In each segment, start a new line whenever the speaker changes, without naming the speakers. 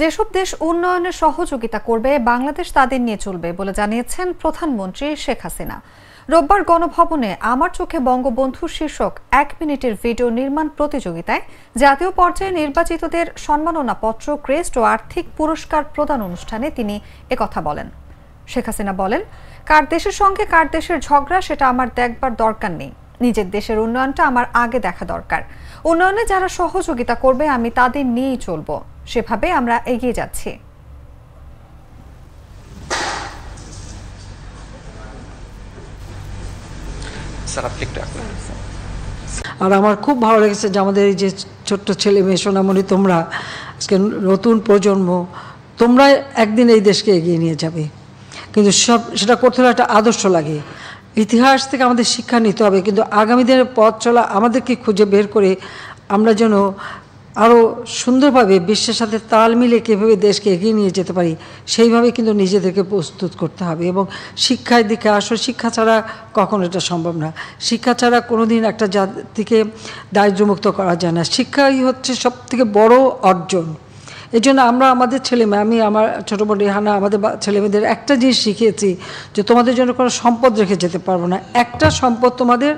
যেসব দেশ উন্নয়নে সহযোগিতা করবে বাংলাদেশ তাদের নিয়ে চলবে বলে জানিয়েছেন প্রধানমন্ত্রী শেখ হাসিনা। রোববার গণভবনে আমার চোখে বঙ্গবন্ধু শীর্ষক 1 মিনিটের ভিডিও নির্মাণ প্রতিযোগিতায় জাতীয় পর্যায়ে নির্বাচিতদের সম্মাননাপত্র, ক্রেস্ট ও আর্থিক পুরস্কার প্রদান অনুষ্ঠানে তিনি একথা বলেন। শেখ হাসিনা বলেন, কার দেশের সঙ্গে কার দেশের ঝগড়া সেটা আমার দেখবার দরকার নেই, নিজের দেশের উন্নয়নটা আমার আগে দেখা দরকার। উন্নয়নে যারা সহযোগিতা করবে আমি তাদের নিয়েই চলবো, সেভাবে আমরা এগিয়ে যাচ্ছি।
আর আমার খুব ভালো লেগেছে যে আমাদের এই যে ছোট্ট ছেলে মেয়ে সোনামণি, তোমরা আজকে নতুন প্রজন্ম, তোমরা একদিন এই দেশকে এগিয়ে নিয়ে যাবে, কিন্তু সেটা করতে হলে একটা আদর্শ লাগে। ইতিহাস থেকে আমাদের শিক্ষা নিতে হবে, কিন্তু আগামী দিনের পথ চলা আমাদেরকে খুঁজে বের করে আমরা যেন আরও সুন্দরভাবে বিশ্বের সাথে তাল মিলে কীভাবে দেশকে এগিয়ে নিয়ে যেতে পারি সেইভাবে কিন্তু নিজেদেরকে প্রস্তুত করতে হবে। এবং শিক্ষার দিকে আসলে শিক্ষা ছাড়া কখনো এটা সম্ভব না। শিক্ষা ছাড়া কোনো দিন একটা জাতিকে দারিদ্র্যমুক্ত করা যায় না। শিক্ষাই হচ্ছে সবথেকে বড় অর্জন। এই জন্য আমরা আমাদের ছেলেমেয়ে, আমি আমার ছোটো বোন রেহানা, আমাদের ছেলেমেয়েদের একটা জিনিস শিখিয়েছি যে তোমাদের জন্য কোনো সম্পদ রেখে যেতে পারবো না। একটা সম্পদ তোমাদের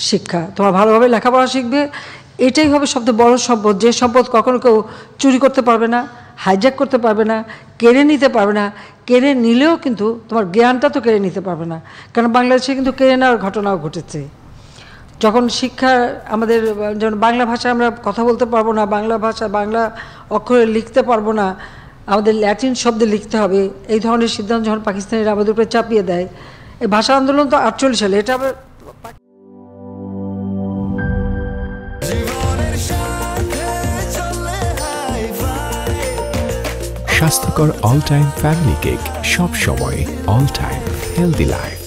শিক্ষা, তোমার ভালোভাবে লেখাপড়া শিখবে, এটাই হবে সবচেয়ে বড় সম্পদ। যে সম্পদ কখনো কেউ চুরি করতে পারবে না, হাইজ্যাক করতে পারবে না, কেড়ে নিতে পারবে না। কেড়ে নিলেও কিন্তু তোমার জ্ঞানটা তো কেড়ে নিতে পারবে না, কারণ বাংলাদেশে কিন্তু কেড়ে নেওয়ার ঘটনাও ঘটেছে। যখন শিক্ষা আমাদের, যেমন বাংলা ভাষায় আমরা কথা বলতে পারবো না, বাংলা ভাষা বাংলা অক্ষরে লিখতে পারবো না, আমাদের ল্যাটিন শব্দে লিখতে হবে, এই ধরনের সিদ্ধান্ত যখন পাকিস্তানিরা আমাদের উপরে চাপিয়ে দেয়, এই ভাষা আন্দোলন তো 48 সালে, এটা আবার
স্বাস্থ্যকর অল টাইম ফ্যামিলি কেক, সব সময় অল টাইম হেলদি লাইফ।